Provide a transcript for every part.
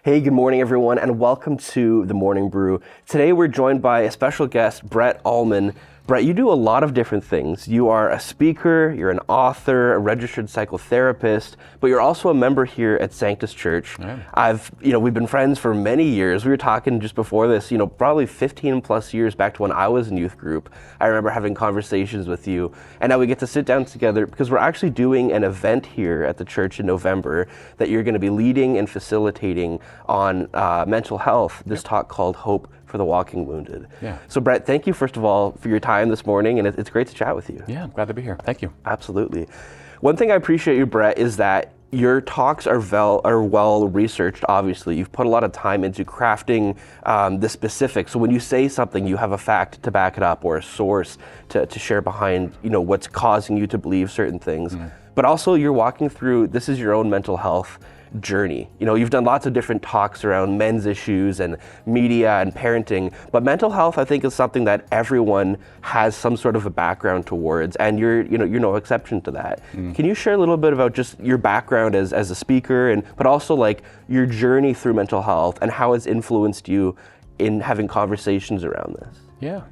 Hey, good morning, everyone, and welcome to the Morning Brew. Today, we're joined by a special guest, Ullman. Brett, you do a lot of different things. You are a speaker, you're an author, a registered psychotherapist, but you're also a member here at Sanctus Church. Yeah. We've been friends for many years. We were talking just before this, probably 15 plus years back to when I was in youth group. I remember having conversations with you, and now we get to sit down together because we're actually doing an event here at the church in November that you're going to be leading and facilitating on mental health, this talk called Hope for the Walking Wounded. Yeah. So Brett, thank you first of all for your time this morning, and it's great to chat with you. Yeah, I'm glad to be here. Thank you. Absolutely. One thing I appreciate you, Brett, is that your talks are well researched. Obviously, you've put a lot of time into crafting the specifics. So when you say something, you have a fact to back it up or a source to share behind, what's causing you to believe certain things. But also, you're walking through, this is your own mental health journey. You've done lots of different talks around men's issues and media and parenting, but mental health, I think, is something that everyone has some sort of a background towards, and you're no exception to that. Can you share a little bit about just your background as a speaker, but also like your journey through mental health and how it's influenced you in having conversations around this? Yeah.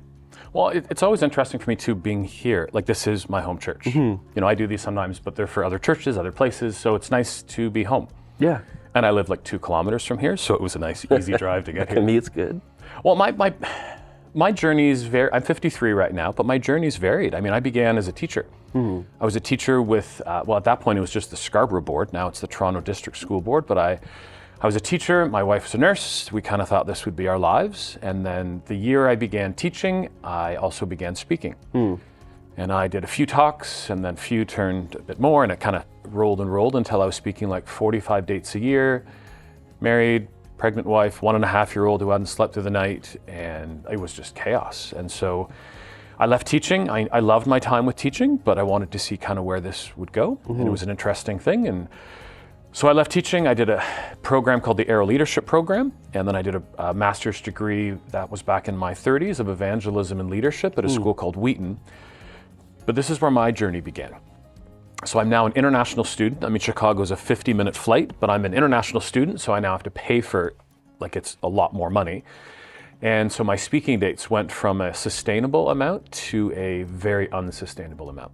Well, it's always interesting for me too, being here. Like, this is my home church. I do these sometimes, but they're for other churches, other places, so it's nice to be home. Yeah. And I live like 2 kilometers from here, so it was a nice, easy drive to get here. To me, it's good. Well, my journey is I'm 53 right now, but my journey's varied. I mean, I began as a teacher. I was a teacher with, at that point it was just the Scarborough Board. Now it's the Toronto District School Board, but I was a teacher. My wife was a nurse. We kind of thought this would be our lives. And then the year I began teaching, I also began speaking. And I did a few talks, and then few turned a bit more, and it kind of rolled and rolled until I was speaking like 45 dates a year, married, pregnant wife, 1.5-year-old who hadn't slept through the night, and it was just chaos. And so I left teaching. I loved my time with teaching, but I wanted to see kind of where this would go, and it was an interesting thing. And so I left teaching. I did a program called the Aero Leadership Program, and then I did a master's degree that was back in my 30s of evangelism and leadership at a school called Wheaton. But this is where my journey began. So I'm now an international student. I mean, Chicago's a 50-minute flight, but I'm an international student, so I now have to pay for, it's a lot more money. And so my speaking dates went from a sustainable amount to a very unsustainable amount.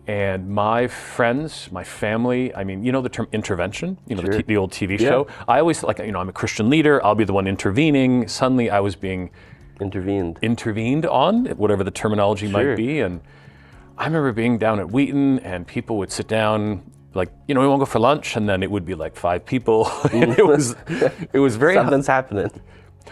And my friends, my family, I mean, the term intervention, Sure. the old TV show. I always, I'm a Christian leader, I'll be the one intervening. Suddenly I was being intervened on, whatever the terminology might be. And I remember being down at Wheaton, and people would sit down, we want to go for lunch, and then it would be like 5 people. And it was very something's happening.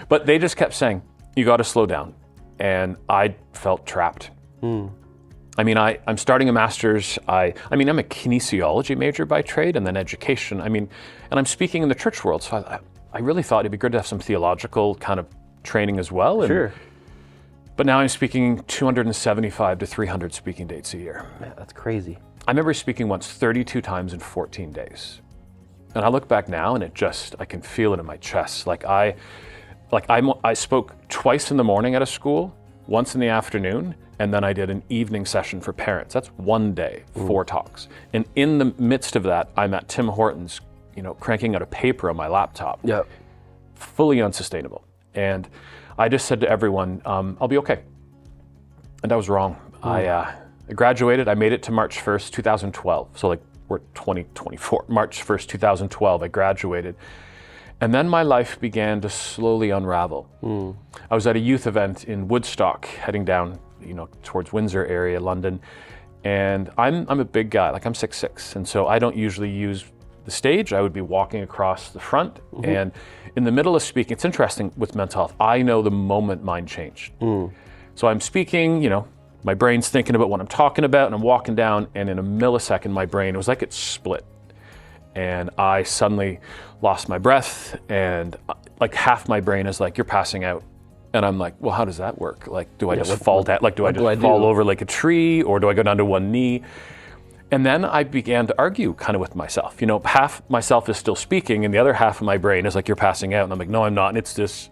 But they just kept saying, you got to slow down. And I felt trapped. I mean, I'm starting a master's. I'm a kinesiology major by trade, and then education. and I'm speaking in the church world, so I really thought it'd be good to have some theological kind of training as well. Sure. But now I'm speaking 275 to 300 speaking dates a year. Yeah, that's crazy. I remember speaking once 32 times in 14 days. And I look back now, and I can feel it in my chest. I spoke twice in the morning at a school, once in the afternoon, and then I did an evening session for parents. That's one day, 4 talks. And in the midst of that, I'm at Tim Hortons, cranking out a paper on my laptop. Yep. Fully unsustainable. And I just said to everyone, I'll be okay. And I was wrong. I graduated. I made it to March 1st, 2012. So we're 2024. March 1st, 2012, I graduated. And then my life began to slowly unravel. I was at a youth event in Woodstock, heading down, towards Windsor area, London. And I'm a big guy, I'm 6'6". And so I don't usually use the stage. I would be walking across the front, and in the middle of speaking, it's interesting with mental health, I know the moment mine changed. So I'm speaking, my brain's thinking about what I'm talking about, and I'm walking down, and in a millisecond, my brain, it was like it split. And I suddenly lost my breath, and half my brain is like, you're passing out. And I'm like, well, how does that work? Do I just fall down? Do I just fall over like a tree, or do I go down to one knee? And then I began to argue kind of with myself. Half myself is still speaking, and the other half of my brain is like, you're passing out. And I'm like, no, I'm not. And it's this,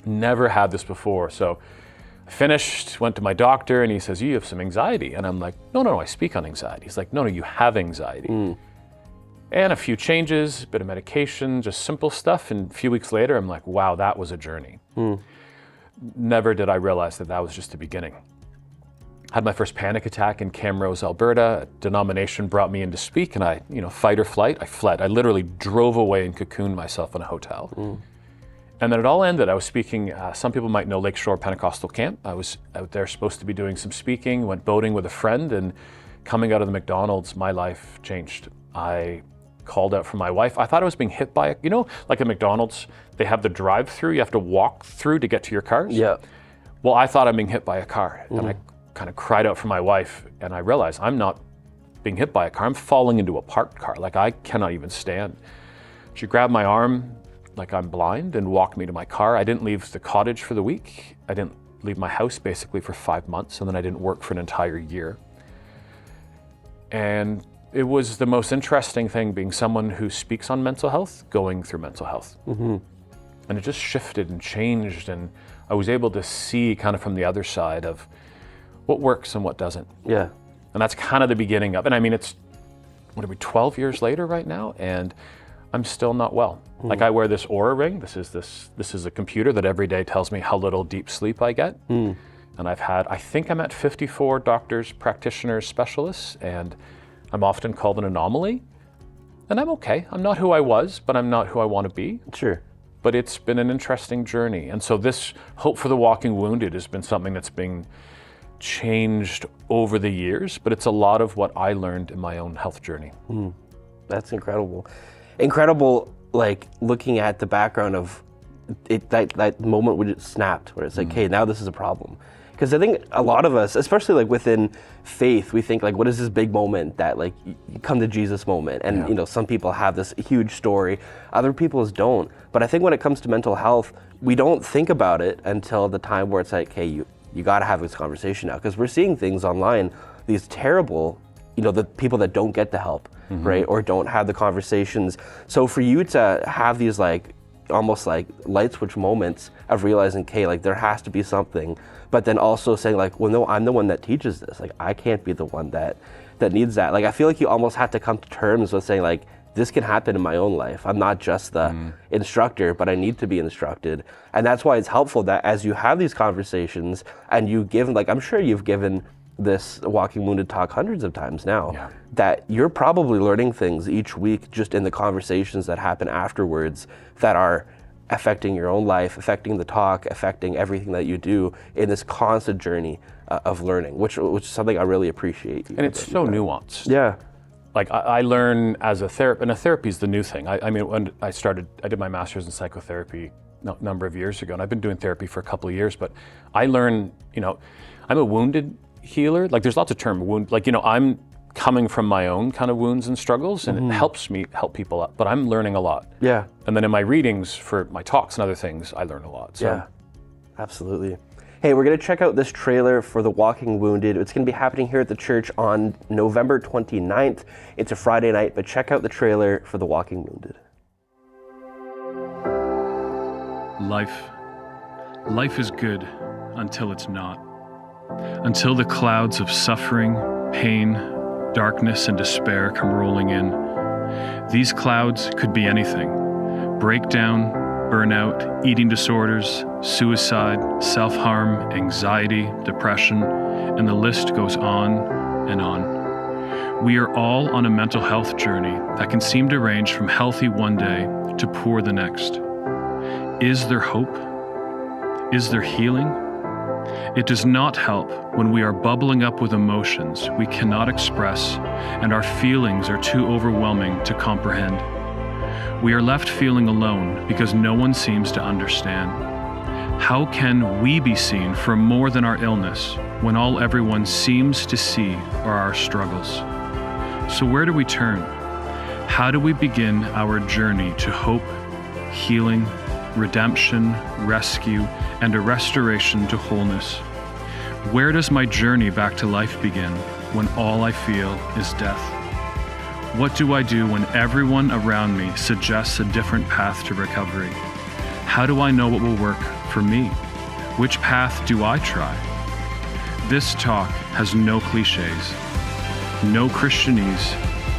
never had this before. So I finished, went to my doctor, and he says, you have some anxiety. And I'm like, no, I speak on anxiety. He's like, no, you have anxiety. And a few changes, a bit of medication, just simple stuff. And a few weeks later, I'm like, wow, that was a journey. Never did I realize that that was just the beginning. Had my first panic attack in Camrose, Alberta. A denomination brought me in to speak, and I, fight or flight, I fled. I literally drove away and cocooned myself in a hotel. And then it all ended. I was speaking, some people might know Lakeshore Pentecostal Camp. I was out there supposed to be doing some speaking, went boating with a friend, and coming out of the McDonald's, my life changed. I called out for my wife. I thought I was being hit by, like at McDonald's, they have the drive-through, you have to walk through to get to your cars. Yeah. Well, I thought I'm being hit by a car, and I kind of cried out for my wife, and I realized I'm not being hit by a car, I'm falling into a parked car, like I cannot even stand. She grabbed my arm like I'm blind and walked me to my car. I didn't leave the cottage for the week. I didn't leave my house basically for 5 months, and then I didn't work for an entire year. And it was the most interesting thing being someone who speaks on mental health, going through mental health. And it just shifted and changed, and I was able to see kind of from the other side of what works and what doesn't. Yeah. And that's kind of the beginning of it. I mean, it's, 12 years later right now, and I'm still not well. Like I wear this Oura ring. This is a computer that every day tells me how little deep sleep I get. And I think I'm at 54 doctors, practitioners, specialists, and I'm often called an anomaly. And I'm okay. I'm not who I was, but I'm not who I want to be. Sure. But it's been an interesting journey. And so this Hope for the Walking Wounded has been something that's been changed over the years, but it's a lot of what I learned in my own health journey. That's incredible. Incredible, like looking at the background of it, that moment when it snapped, where it's like, hey, now this is a problem. Because I think a lot of us, especially like within faith, we think like, what is this big moment that like you come to Jesus moment? And some people have this huge story, other people's don't. But I think when it comes to mental health, we don't think about it until the time where it's like, hey, you got to have this conversation now, because we're seeing things online, these terrible, the people that don't get the help, right, or don't have the conversations. So for you to have these like almost like light switch moments of realizing, okay, like there has to be something, but then also saying like, well, no, I'm the one that teaches this. Like I can't be the one that needs that. Like I feel like you almost have to come to terms with saying like, this can happen in my own life. I'm not just the instructor, but I need to be instructed. And that's why it's helpful that as you have these conversations and you give, like I'm sure you've given this Walking Wounded talk hundreds of times now, that you're probably learning things each week just in the conversations that happen afterwards that are affecting your own life, affecting the talk, affecting everything that you do in this constant journey of learning, which is something I really appreciate. And it's so nuanced. Yeah. Like I learn as a therapist, and a therapy is the new thing. I mean, when I did my master's in psychotherapy a number of years ago, and I've been doing therapy for a couple of years, but I learn, I'm a wounded healer. Like there's lots of term wound, like, I'm coming from my own kind of wounds and struggles, and it helps me help people up, but I'm learning a lot. Yeah. And then in my readings for my talks and other things, I learn a lot. So. Yeah, absolutely. Hey, we're going to check out this trailer for The Walking Wounded. It's going to be happening here at the church on November 29th. It's a Friday night, but check out the trailer for The Walking Wounded. Life is good until it's not. Until the clouds of suffering, pain, darkness, and despair come rolling in. These clouds could be anything: breakdown, burnout, eating disorders, suicide, self-harm, anxiety, depression, and the list goes on and on. We are all on a mental health journey that can seem to range from healthy one day to poor the next. Is there hope? Is there healing? It does not help when we are bubbling up with emotions we cannot express and our feelings are too overwhelming to comprehend. We are left feeling alone because no one seems to understand. How can we be seen for more than our illness when all everyone seems to see are our struggles? So where do we turn? How do we begin our journey to hope, healing, redemption, rescue, and a restoration to wholeness? Where does my journey back to life begin when all I feel is death? What do I do when everyone around me suggests a different path to recovery? How do I know what will work for me? Which path do I try? This talk has no cliches, no Christianese,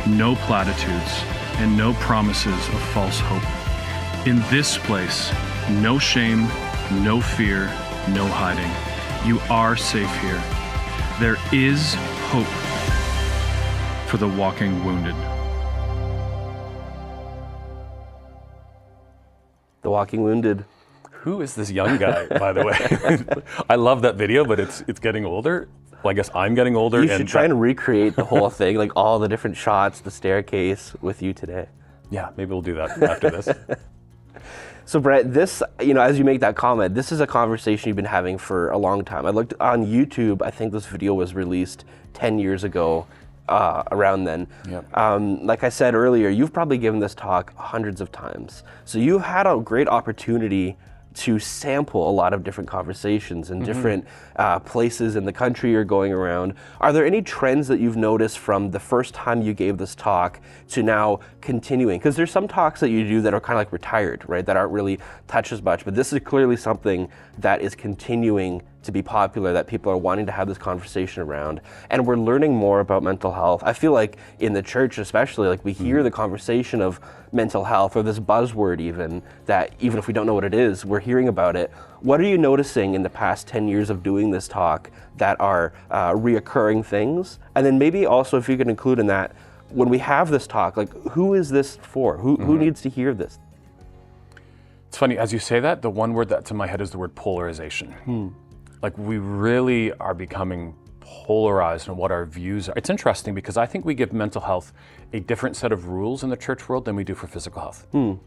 no platitudes, and no promises of false hope. In this place, no shame, no fear, no hiding. You are safe here. There is hope for the walking wounded. The Walking Wounded. Who is this young guy, by the way? I love that video, but it's getting older. Well, I guess I'm getting older. You should try and recreate the whole thing, like all the different shots, the staircase with you today. Yeah, maybe we'll do that after this. So Brett, this, as you make that comment, this is a conversation you've been having for a long time. I looked on YouTube, I think this video was released 10 years ago, around then. Yep. Like I said earlier, you've probably given this talk hundreds of times. So you had a great opportunity to sample a lot of different conversations and different places in the country you're going around. Are there any trends that you've noticed from the first time you gave this talk to now continuing? Because there's some talks that you do that are kind of like retired, right? That aren't really touched as much, but this is clearly something that is continuing to be popular, that people are wanting to have this conversation around. And we're learning more about mental health. I feel like in the church especially, like we hear the conversation of mental health, or this buzzword even, that even if we don't know what it is, we're hearing about it. What are you noticing in the past 10 years of doing this talk that are reoccurring things? And then maybe also if you could include in that, when we have this talk, like who is this for? Who needs to hear this? It's funny, as you say that, the one word that's in my head is the word polarization. Like we really are becoming polarized in what our views are. It's interesting because I think we give mental health a different set of rules in the church world than we do for physical health. You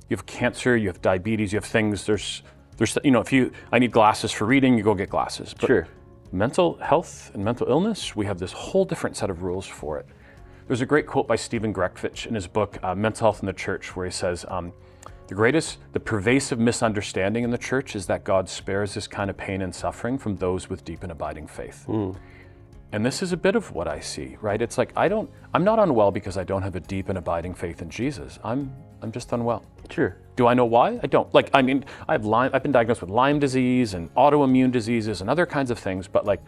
have cancer, you have diabetes, you have things, there's I need glasses for reading, you go get glasses. But Sure. mental health and mental illness, we have this whole different set of rules for it. There's a great quote by Stephen Greckvich in his book, Mental Health in the Church, where he says, the pervasive misunderstanding in the church is that God spares this kind of pain and suffering from those with deep and abiding faith. And this is a bit of what I see, right? It's like, I'm not unwell because I don't have a deep and abiding faith in Jesus. I'm just unwell. Sure. Do I know why? I don't. I've been diagnosed with Lyme disease and autoimmune diseases and other kinds of things, but kind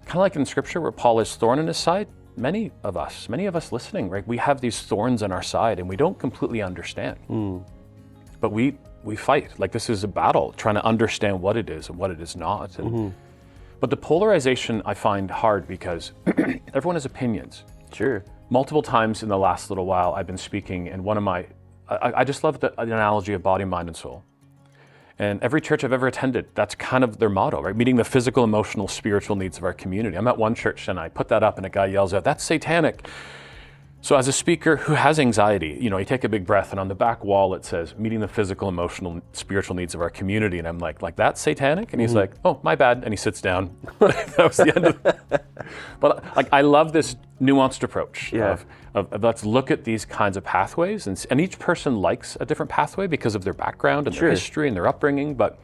of like in Scripture where Paul is thorn in his side, many of us listening, right? We have these thorns on our side and we don't completely understand. But we fight. This is a battle, trying to understand what it is and what it is not. But the polarization I find hard because everyone has opinions. Sure. Multiple times in the last little while, I've been speaking, and I just love the analogy of body, mind, and soul. And every church I've ever attended, that's kind of their motto, right? Meeting the physical, emotional, spiritual needs of our community. I'm at one church and I put that up and a guy yells out, "That's satanic." So as a speaker who has anxiety, you take a big breath, and on the back wall it says, "Meeting the physical, emotional, spiritual needs of our community." And I'm like that's satanic? And he's like, "Oh, my bad." And he sits down. That was the end of it. But I love this nuanced approach of let's look at these kinds of pathways. And each person likes a different pathway because of their background and their history and their upbringing. But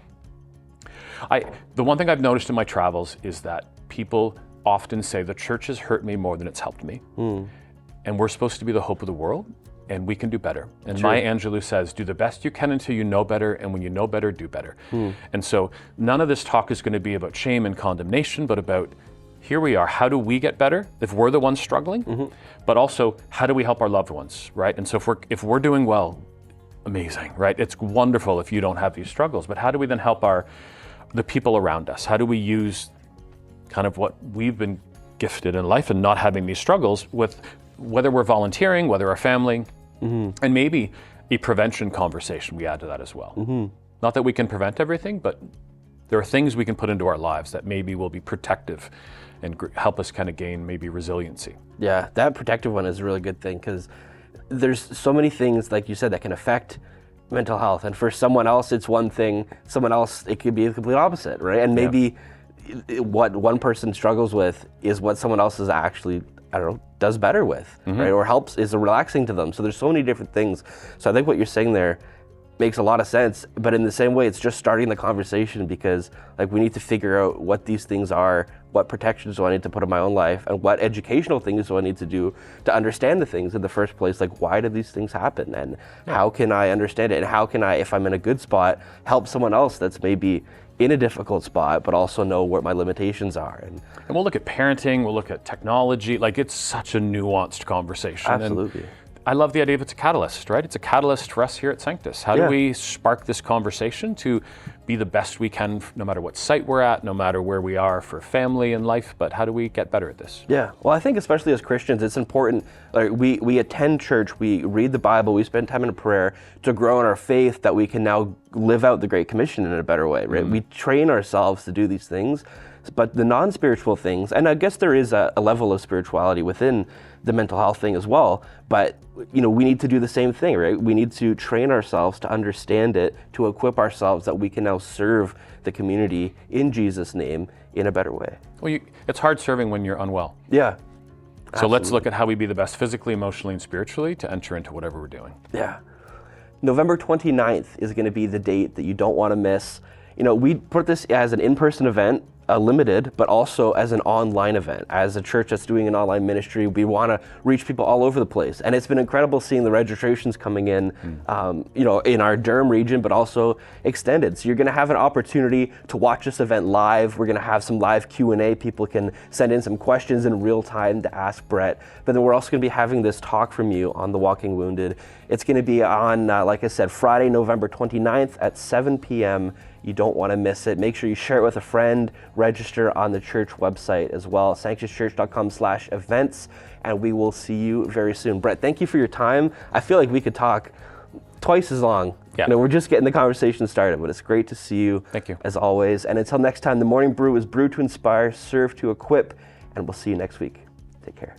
the one thing I've noticed in my travels is that people often say the church has hurt me more than it's helped me. And we're supposed to be the hope of the world, and we can do better. And Maya Angelou says, do the best you can until you know better, and when you know better, do better. And so none of this talk is going to be about shame and condemnation, but about here we are, how do we get better if we're the ones struggling? But also, how do we help our loved ones, right? And so if we're doing well, amazing, right? It's wonderful if you don't have these struggles, but how do we then help the people around us? How do we use kind of what we've been gifted in life and not having these struggles with, whether we're volunteering, whether our family, and maybe a prevention conversation we add to that as well. Not that we can prevent everything, but there are things we can put into our lives that maybe will be protective and help us kind of gain maybe resiliency. Yeah, that protective one is a really good thing because there's so many things, like you said, that can affect mental health. And for someone else, it's one thing. Someone else, it could be the complete opposite, right? And maybe what one person struggles with is what someone else is actually, does better with, right? Or is relaxing to them. So there's so many different things. So I think what you're saying there makes a lot of sense, but in the same way, it's just starting the conversation because we need to figure out what these things are, what protections do I need to put in my own life, and what educational things do I need to do to understand the things in the first place, why do these things happen, and how can I understand it, and how can I, if I'm in a good spot, help someone else that's maybe in a difficult spot, but also know what my limitations are. And we'll look at parenting, we'll look at technology, it's such a nuanced conversation. Absolutely. I love the idea of it's a catalyst, right? It's a catalyst for us here at Sanctus. How do we spark this conversation to be the best we can, no matter what site we're at, no matter where we are for family and life, but how do we get better at this? Yeah, well, I think especially as Christians, it's important, like we attend church, we read the Bible, we spend time in prayer to grow in our faith that we can now live out the Great Commission in a better way, right? We train ourselves to do these things, but the non-spiritual things, and I guess there is a level of spirituality within the mental health thing as well, but we need to do the same thing, right? We need to train ourselves to understand it, to equip ourselves that we can now serve the community in Jesus' name in a better way. Well, it's hard serving when you're unwell. Yeah. So let's look at how we be the best physically, emotionally, and spiritually to enter into whatever we're doing. Yeah. November 29th is going to be the date that you don't want to miss. We put this as an in-person event, limited, but also as an online event. As a church that's doing an online ministry, we want to reach people all over the place. And it's been incredible seeing the registrations coming in, in our Durham region, but also extended. So you're going to have an opportunity to watch this event live. We're going to have some live Q&A. People can send in some questions in real time to ask Brett. But then we're also going to be having this talk from you on the Walking Wounded. It's going to be on, like I said, Friday, November 29th at 7 p.m. You don't want to miss it. Make sure you share it with a friend, register on the church website as well, sanctuschurch.com/events, and we will see you very soon. Brett, thank you for your time. I feel like we could talk twice as long. Yeah. We're just getting the conversation started, but it's great to see you. Thank you. As always. And until next time, the Morning Brew is brewed to inspire, serve to equip, and we'll see you next week. Take care.